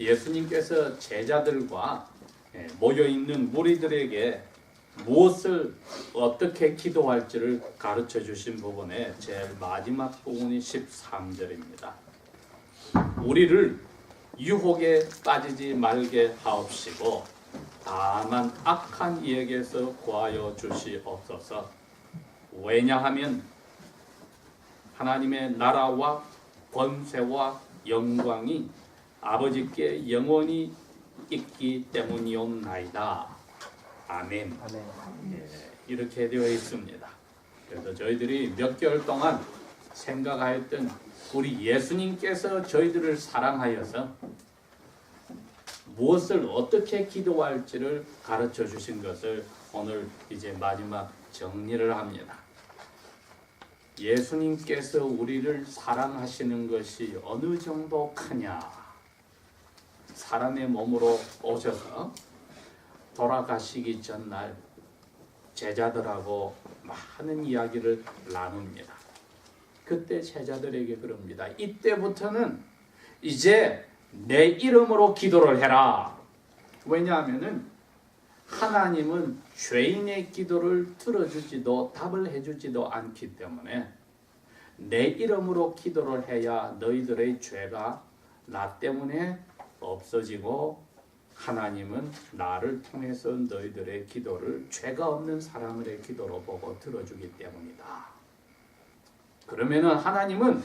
예수님께서 제자들과 모여있는 무리들에게 무엇을 어떻게 기도할지를 가르쳐 주신 부분의 제일 마지막 부분이 13절입니다. 우리를 유혹에 빠지지 말게 하옵시고 다만 악한 이에게서 구하여 주시옵소서. 왜냐하면 하나님의 나라와 권세와 영광이 아버지께 영원히 있기 때문이옵나이다. 아멘. 이렇게 되어 있습니다. 그래서 저희들이 몇 개월 동안 생각하였던 우리 예수님께서 저희들을 사랑하여서 무엇을 어떻게 기도할지를 가르쳐 주신 것을 오늘 이제 마지막 정리를 합니다. 예수님께서 우리를 사랑하시는 것이 어느 정도 크냐? 사람의 몸으로 오셔서 돌아가시기 전날 제자들하고 많은 이야기를 나눕니다. 그때 제자들에게 그럽니다. 이때부터는 이제 내 이름으로 기도를 해라. 왜냐하면은 하나님은 죄인의 기도를 들어주지도 답을 해주지도 않기 때문에 내 이름으로 기도를 해야 너희들의 죄가 나 때문에 없어지고 하나님은 나를 통해서 너희들의 기도를 죄가 없는 사람들의 기도로 보고 들어주기 때문이다. 그러면은 하나님은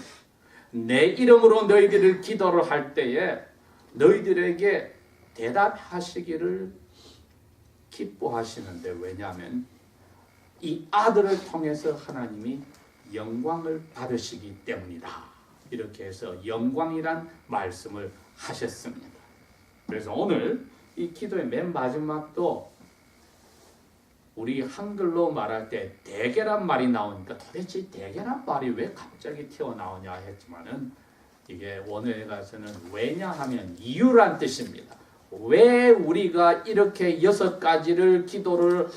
내 이름으로 너희들을 기도를 할 때에 너희들에게 대답하시기를 기뻐하시는데, 왜냐하면 이 아들을 통해서 하나님이 영광을 받으시기 때문이다. 이렇게 해서 영광이란 말씀을 하셨습니다. 그래서 오늘 이 기도의 맨 마지막도 우리 한글로 말할 때 대개란 말이 나오니까 도대체 대개란 말이 왜 갑자기 튀어나오냐 했지만은 이게 원어에 가서는 왜냐하면 이유란 뜻입니다. 왜 우리가 이렇게 6가지를 기도를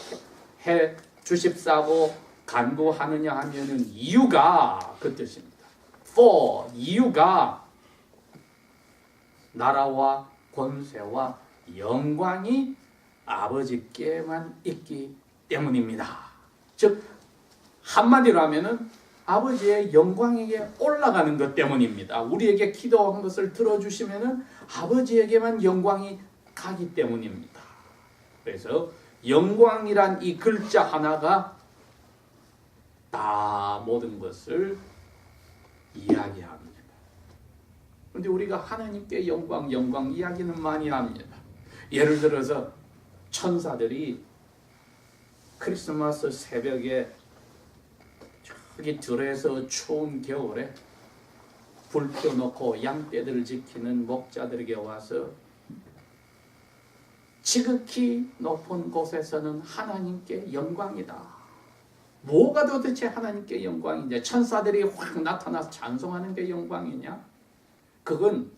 해 주십사고 간구하느냐 하면은 이유가 그 뜻입니다. For 이유가 나라와 권세와 영광이 아버지께만 있기 때문입니다. 즉 한마디로 하면은 아버지의 영광에게 올라가는 것 때문입니다. 우리에게 기도한 것을 들어주시면은 아버지에게만 영광이 가기 때문입니다. 그래서 영광이란 이 글자 하나가 다 모든 것을 이야기합니다. 그런데 우리가 하나님께 영광 이야기는 많이 합니다. 예를 들어서 천사들이 크리스마스 새벽에 저기 들에서 추운 겨울에 불 켜놓고 양떼들을 지키는 목자들에게 와서 지극히 높은 곳에서는 하나님께 영광이다. 뭐가 도대체 하나님께 영광이냐? 천사들이 확 나타나서 찬송하는 게 영광이냐? 그건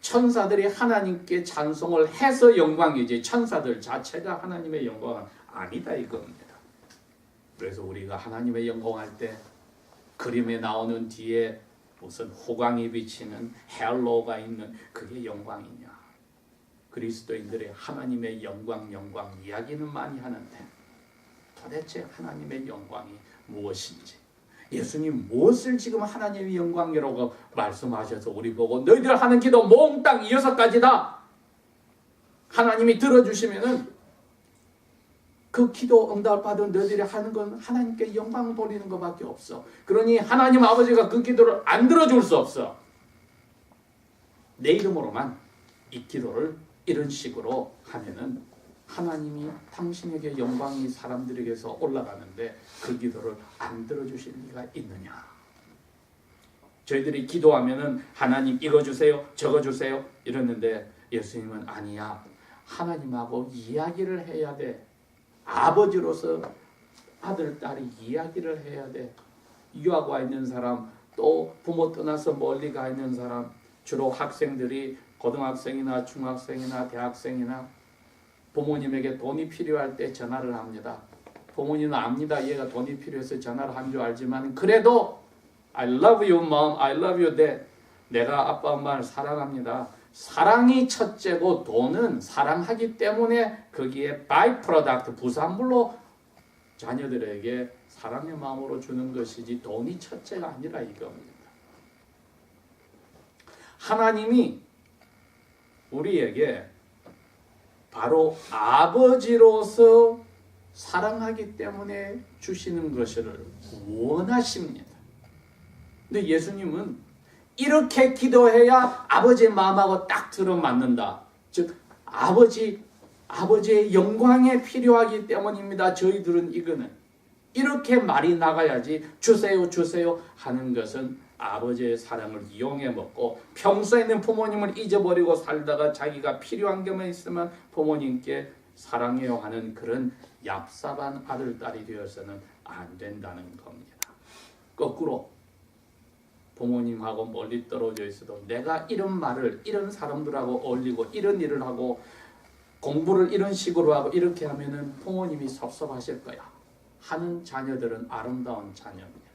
천사들이 하나님께 찬송을 해서 영광이지 천사들 자체가 하나님의 영광은 아니다 이겁니다. 그래서 우리가 하나님의 영광할 때 그림에 나오는 뒤에 무슨 호광이 비치는 헬로가 있는 그게 영광이냐? 그리스도인들의 하나님의 영광 이야기는 많이 하는데 도대체 하나님의 영광이 무엇인지, 예수님 무엇을 지금 하나님의 영광이라고 말씀하셔서 우리 보고 너희들 하는 기도 몽땅 6가지다. 하나님이 들어주시면은 그 기도 응답 받은 너희들이 하는 건 하나님께 영광 돌리는 것밖에 없어. 그러니 하나님 아버지가 그 기도를 안 들어줄 수 없어. 내 이름으로만 이 기도를 이런 식으로 하면은 하나님이 당신에게 영광이 사람들에게서 올라가는데 그 기도를 안 들어주실 리가 있느냐? 저희들이 기도하면은 하나님 이거 주세요, 저거 주세요 이러는데 예수님은 아니야. 하나님하고 이야기를 해야 돼. 아버지로서 아들, 딸이 이야기를 해야 돼. 유학 와 있는 사람, 또 부모 떠나서 멀리 가 있는 사람, 주로 학생들이 고등학생이나 중학생이나 대학생이나 부모님에게 돈이 필요할 때 전화를 합니다. 부모님은 압니다. 얘가 돈이 필요해서 전화를 한 줄 알지만 그래도 I love you mom, I love you dad. 내가 아빠 엄마를 사랑합니다. 사랑이 첫째고 돈은 사랑하기 때문에 거기에 바이 프로덕트 부산물로 자녀들에게 사랑의 마음으로 주는 것이지 돈이 첫째가 아니라 이겁니다. 하나님이 우리에게 바로 아버지로서 사랑하기 때문에 주시는 것을 원하십니다. 근데 예수님은 이렇게 기도해야 아버지의 마음하고 딱 들어맞는다. 즉 아버지의 영광에 필요하기 때문입니다. 저희들은 이거는 이렇게 말이 나가야지 주세요 주세요 하는 것은 아버지의 사랑을 이용해 먹고 평소에는 부모님을 잊어버리고 살다가 자기가 필요한 것만 있으면 부모님께 사랑해요 하는 그런 얍삽한 아들 딸이 되어서는 안 된다는 겁니다. 거꾸로 부모님하고 멀리 떨어져 있어도 내가 이런 말을 이런 사람들하고 어울리고 이런 일을 하고 공부를 이런 식으로 하고 이렇게 하면은 부모님이 섭섭하실 거야 하는 자녀들은 아름다운 자녀입니다.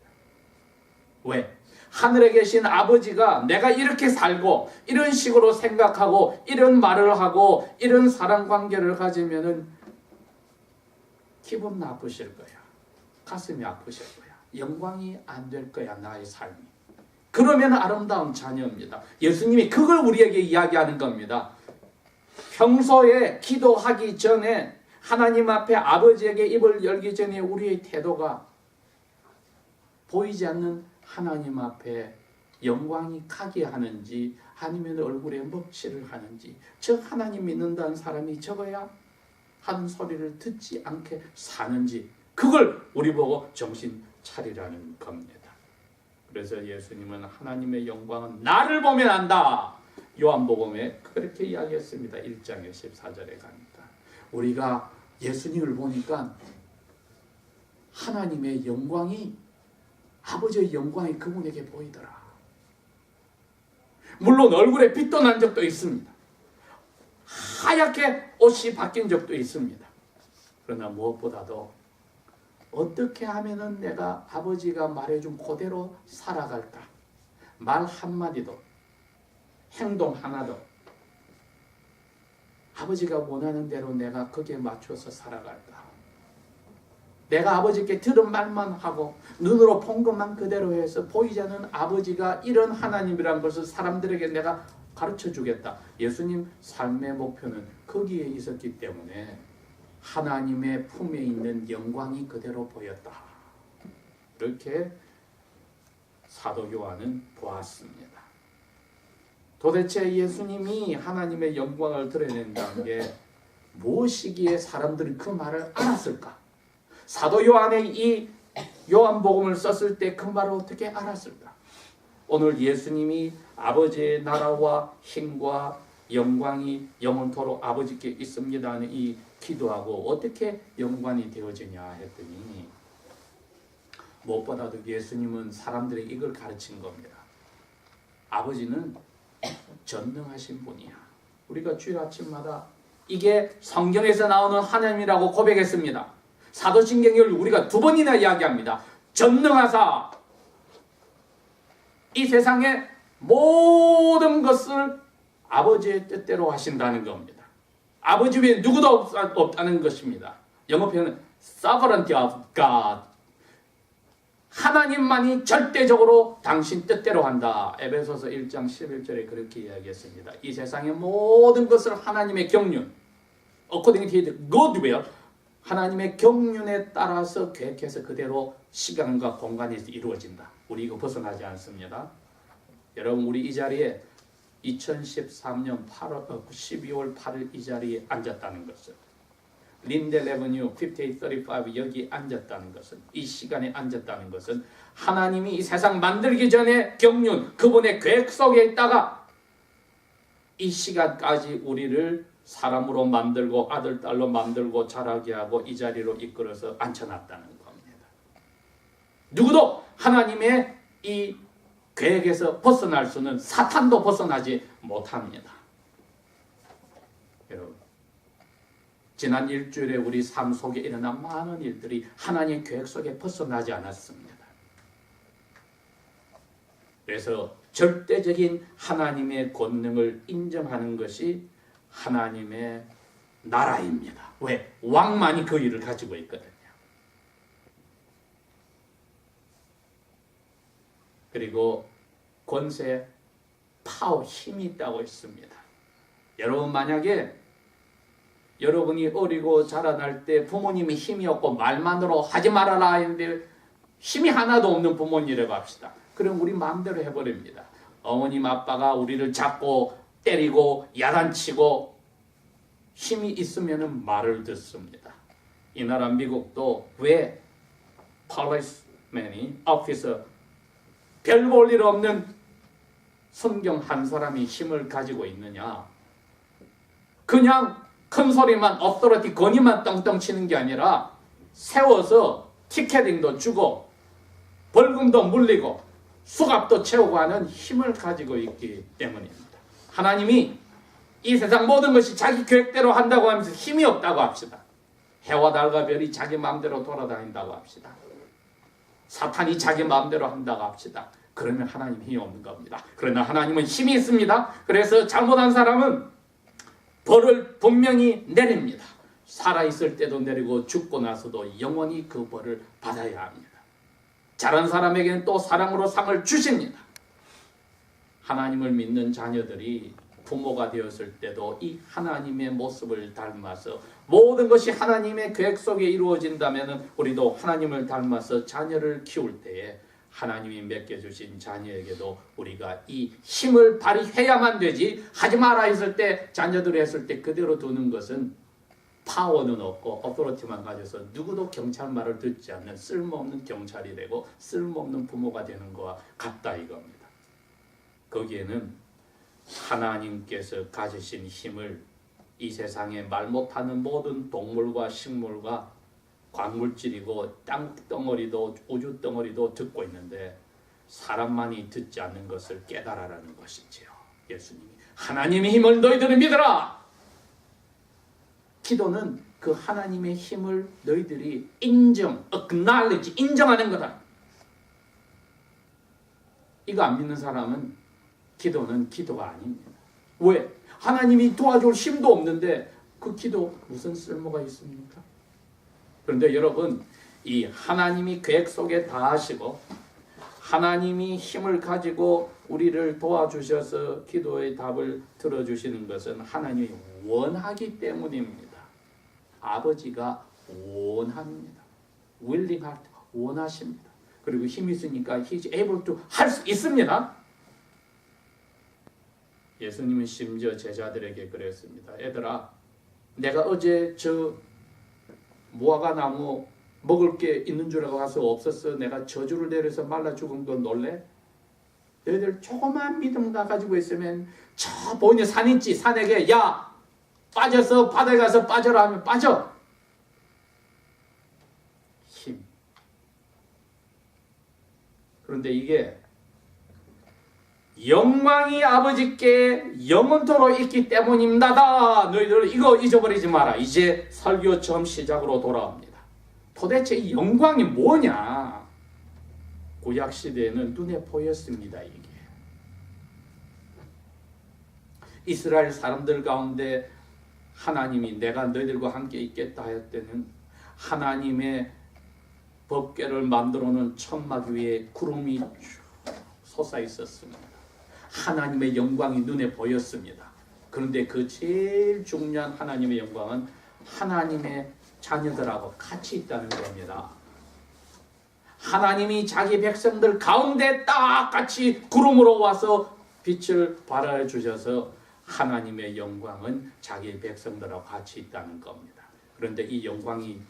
왜? 하늘에 계신 아버지가 내가 이렇게 살고 이런 식으로 생각하고 이런 말을 하고 이런 사랑 관계를 가지면은 기분 나쁘실 거야. 가슴이 아프실 거야. 영광이 안 될 거야. 나의 삶이. 그러면 아름다운 자녀입니다. 예수님이 그걸 우리에게 이야기하는 겁니다. 평소에 기도하기 전에 하나님 앞에 아버지에게 입을 열기 전에 우리의 태도가 보이지 않는 하나님 앞에 영광이 가게 하는지 아니면 얼굴에 먹칠을 하는지 즉 하나님 믿는다는 사람이 적어야 하는 소리를 듣지 않게 사는지 그걸 우리 보고 정신 차리라는 겁니다. 그래서 예수님은 하나님의 영광은 나를 보면 안다. 요한복음에 그렇게 이야기했습니다. 1장의 14절에 가니까 우리가 예수님을 보니까 하나님의 영광이 아버지의 영광이 그분에게 보이더라. 물론 얼굴에 빛도 난 적도 있습니다. 하얗게 옷이 바뀐 적도 있습니다. 그러나 무엇보다도 어떻게 하면은 내가 아버지가 말해준 그대로 살아갈까? 말 한마디도 행동 하나도 아버지가 원하는 대로 내가 거기에 맞춰서 살아갈까? 내가 아버지께 들은 말만 하고 눈으로 본 것만 그대로 해서 보이지 않는 아버지가 이런 하나님이란 것을 사람들에게 내가 가르쳐 주겠다. 예수님 삶의 목표는 거기에 있었기 때문에 하나님의 품에 있는 영광이 그대로 보였다. 이렇게 사도 요한은 보았습니다. 도대체 예수님이 하나님의 영광을 드러낸다는 게 무엇이기에 사람들이 그 말을 알았을까? 사도 요한의 이 요한복음을 썼을 때 그 말을 어떻게 알았을까? 오늘 예수님이 아버지의 나라와 힘과 영광이 영원토록 아버지께 있습니다 하는 이 기도하고 어떻게 연관이 되어지냐 했더니 무엇보다도 예수님은 사람들에게 이걸 가르친 겁니다. 아버지는 전능하신 분이야. 우리가 주일 아침마다 이게 성경에서 나오는 하나님이라고 고백했습니다. 사도신경을 우리가 2번이나 이야기합니다. 전능하사 이 세상의 모든 것을 아버지의 뜻대로 하신다는 겁니다. 아버지 외에 누구도 없다는 것입니다. 영어 표현은 sovereignty of God. 하나님만이 절대적으로 당신 뜻대로 한다. 에베소서 1장 11절에 그렇게 이야기했습니다. 이 세상의 모든 것을 하나님의 경륜, according to His good will, 하나님의 경륜에 따라서 계획해서 그대로 시간과 공간에서 이루어진다. 우리 이거 벗어나지 않습니다. 여러분 우리 이 자리에 2013년 12월 8일 이 자리에 앉았다는 것은 린델 레버뉴 5835 여기 앉았다는 것은 이 시간에 앉았다는 것은 하나님이 이 세상 만들기 전에 경륜 그분의 계획 속에 있다가 이 시간까지 우리를 사람으로 만들고 아들 딸로 만들고 자라게 하고 이 자리로 이끌어서 앉혀놨다는 겁니다. 누구도 하나님의 이 계획에서 벗어날 수는 사탄도 벗어나지 못합니다. 여러분 지난 일주일에 우리 삶 속에 일어난 많은 일들이 하나님의 계획 속에 벗어나지 않았습니다. 그래서 절대적인 하나님의 권능을 인정하는 것이 하나님의 나라입니다. 왜? 왕만이 그 일을 가지고 있거든요. 그리고 권세, 파워, 힘이 있다고 했습니다. 여러분 만약에 여러분이 어리고 자라날 때 부모님이 힘이 없고 말만으로 하지 말아라 했는데 힘이 하나도 없는 부모님이라고 합시다. 그럼 우리 마음대로 해버립니다. 어머님 아빠가 우리를 잡고 때리고 야단치고 힘이 있으면 말을 듣습니다. 이 나라 미국도 왜 policeman이 officer 별 볼 일 없는 성경 한 사람이 힘을 가지고 있느냐? 그냥 큰 소리만 authority 권위만 떵떵 치는 게 아니라 세워서 티켓팅도 주고 벌금도 물리고 수갑도 채우고 하는 힘을 가지고 있기 때문입니다. 하나님이 이 세상 모든 것이 자기 계획대로 한다고 하면서 힘이 없다고 합시다. 해와 달과 별이 자기 마음대로 돌아다닌다고 합시다. 사탄이 자기 마음대로 한다고 합시다. 그러면 하나님 힘이 없는 겁니다. 그러나 하나님은 힘이 있습니다. 그래서 잘못한 사람은 벌을 분명히 내립니다. 살아있을 때도 내리고 죽고 나서도 영원히 그 벌을 받아야 합니다. 잘한 사람에게는 또 사랑으로 상을 주십니다. 하나님을 믿는 자녀들이 부모가 되었을 때도 이 하나님의 모습을 닮아서 모든 것이 하나님의 계획 속에 이루어진다면 우리도 하나님을 닮아서 자녀를 키울 때에 하나님이 맡겨주신 자녀에게도 우리가 이 힘을 발휘해야만 되지, 하지 마라 했을 때, 자녀들이 했을 때 그대로 두는 것은 파워는 없고 어토리티만 가져서 누구도 경찰 말을 듣지 않는 쓸모없는 경찰이 되고 쓸모없는 부모가 되는 것과 같다 이겁니다. 거기에는 하나님께서 가지신 힘을 이 세상에 말 못하는 모든 동물과 식물과 광물질이고 땅덩어리도 우주덩어리도 듣고 있는데 사람만이 듣지 않는 것을 깨달아라는 것이지요. 예수님이 하나님의 힘을 너희들은 믿어라. 기도는 그 하나님의 힘을 너희들이 acknowledge, 인정하는 거다. 이거 안 믿는 사람은 기도는 기도가 아닙니다. 왜? 하나님이 도와줄 힘도 없는데 그 기도 무슨 쓸모가 있습니까? 그런데 여러분, 이 하나님이 계획 속에 다 하시고 하나님이 힘을 가지고 우리를 도와주셔서 기도의 답을 들어주시는 것은 하나님이 원하기 때문입니다. 아버지가 원합니다. willing heart, 원하십니다. 그리고 힘이 있으니까 he's able to 할 수 있습니다. 예수님은 심지어 제자들에게 그랬습니다. 얘들아, 내가 어제 저 무화과 나무 먹을 게 있는 줄 알고 가서 없었어. 내가 저주를 내려서 말라 죽은 거 놀래? 너희들 조그만 믿음 가지고 있으면 저 보이는 산 있지? 산에게 야 빠져서 바다에 가서 빠져라 하면 빠져. 힘. 그런데 이게 영광이 아버지께 영원토록 있기 때문입니다. 너희들 이거 잊어버리지 마라. 이제 설교 처음 시작으로 돌아옵니다. 도대체 이 영광이 뭐냐? 구약시대에는 눈에 보였습니다. 이게 이스라엘 사람들 가운데 하나님이 내가 너희들과 함께 있겠다 할 때는 하나님의 법궤를 만들어 놓은 천막 위에 구름이 솟아 있었습니다. 하나님의 영광이 눈에 보였습니다. 그런데 그 제일 중요한 하나님의 영광은 하나님의 자녀들하고 같이 있다는 겁니다. 하나님이 자기 백성들 가운데 딱 같이 구름으로 와서 빛을 발하여 주셔서 하나님의 영광은 자기 백성들하고 같이 있다는 겁니다. 그런데 이 영광이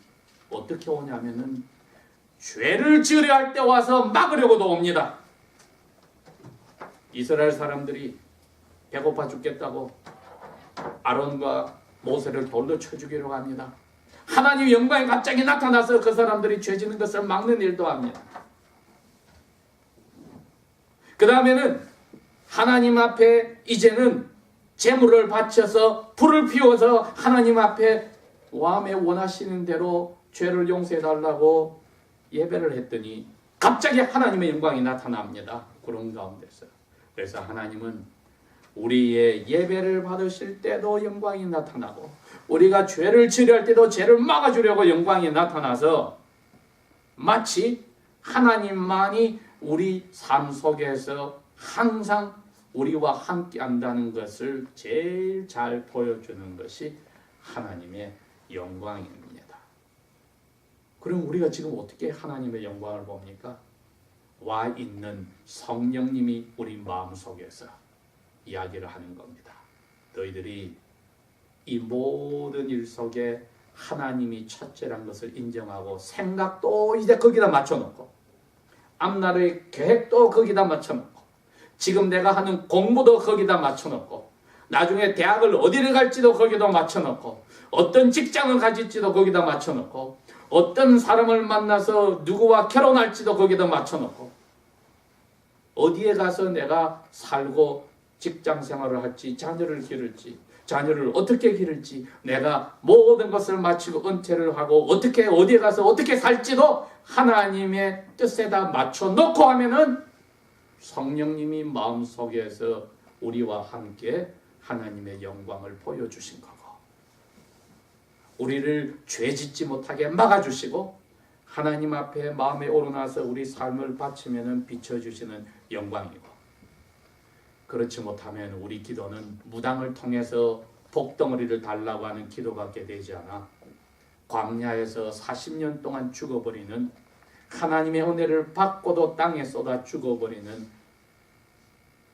어떻게 오냐면은 죄를 지으려 할 때 와서 막으려고도 옵니다. 이스라엘 사람들이 배고파 죽겠다고 아론과 모세를 돌로 쳐 죽이려고 합니다. 하나님의 영광이 갑자기 나타나서 그 사람들이 죄 짓는 것을 막는 일도 합니다. 그 다음에는 하나님 앞에 이제는 제물을 바쳐서 불을 피워서 하나님 앞에 마음에 원하시는 대로 죄를 용서해달라고 예배를 했더니 갑자기 하나님의 영광이 나타납니다. 그런 가운데서. 그래서 하나님은 우리의 예배를 받으실 때도 영광이 나타나고 우리가 죄를 지을 때도 죄를 막아주려고 영광이 나타나서 마치 하나님만이 우리 삶 속에서 항상 우리와 함께 한다는 것을 제일 잘 보여주는 것이 하나님의 영광입니다. 그럼 우리가 지금 어떻게 하나님의 영광을 봅니까? 와 있는 성령님이 우리 마음속에서 이야기를 하는 겁니다. 너희들이 이 모든 일 속에 하나님이 첫째란 것을 인정하고 생각도 이제 거기다 맞춰놓고 앞날의 계획도 거기다 맞춰놓고 지금 내가 하는 공부도 거기다 맞춰놓고 나중에 대학을 어디를 갈지도 거기다 맞춰놓고 어떤 직장을 가질지도 거기다 맞춰놓고 어떤 사람을 만나서 누구와 결혼할지도 거기다 맞춰놓고 어디에 가서 내가 살고 직장 생활을 할지 자녀를 기를지 자녀를 어떻게 기를지 내가 모든 것을 마치고 은퇴를 하고 어떻게 어디에 가서 어떻게 살지도 하나님의 뜻에다 맞춰놓고 하면은 성령님이 마음속에서 우리와 함께 하나님의 영광을 보여주신 거고 우리를 죄짓지 못하게 막아주시고 하나님 앞에 마음에 오르나서 우리 삶을 바치면 비춰주시는 영광이고 그렇지 못하면 우리 기도는 무당을 통해서 복덩어리를 달라고 하는 기도밖에 되지 않아 광야에서 40년 동안 죽어버리는 하나님의 은혜를 받고도 땅에 쏟아 죽어버리는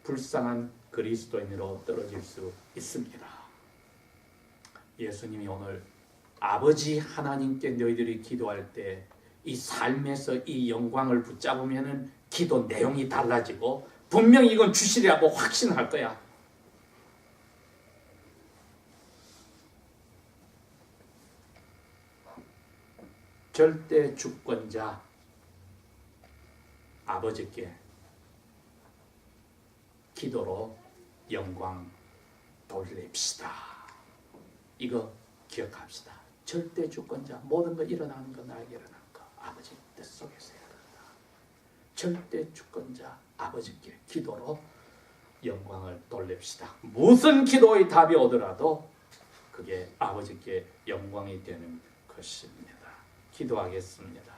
불쌍한 그리스도인으로 떨어질 수 있습니다. 예수님이 오늘 아버지 하나님께 너희들이 기도할 때 이 삶에서 이 영광을 붙잡으면 기도 내용이 달라지고 분명히 이건 주시리라고 확신할 거야. 절대 주권자 아버지께 기도로 영광 돌립시다. 이거 기억합시다. 절대 주권자 모든 거 일어나는 거 나에게 일어나는 거 아버지 뜻 속에서 일어난다. 절대 주권자 아버지께 기도로 영광을 돌립시다. 무슨 기도의 답이 오더라도 그게 아버지께 영광이 되는 것입니다. 기도하겠습니다.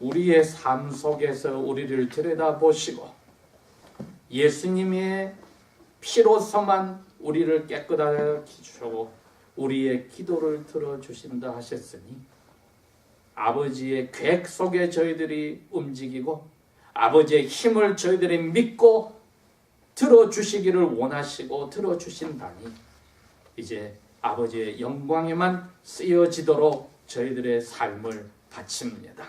우리의 삶 속에서 우리를 들여다보시고 예수님의 피로서만 우리를 깨끗하게 주시고 우리의 기도를 들어주신다 하셨으니 아버지의 계획 속에 저희들이 움직이고 아버지의 힘을 저희들이 믿고 들어주시기를 원하시고 들어주신다니 이제 아버지의 영광에만 쓰여지도록 저희들의 삶을 바칩니다.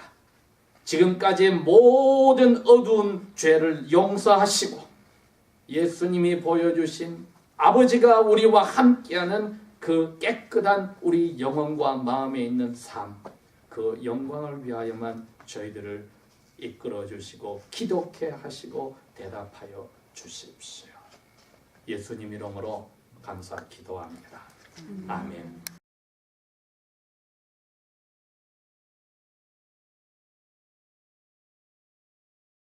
지금까지의 모든 어두운 죄를 용서하시고 예수님이 보여주신 아버지가 우리와 함께하는 그 깨끗한 우리 영혼과 마음에 있는 삶, 그 영광을 위하여만 저희들을 이끌어 주시고 기독케 하시고 대답하여 주십시오. 예수님 이름으로 감사 기도합니다. 아멘.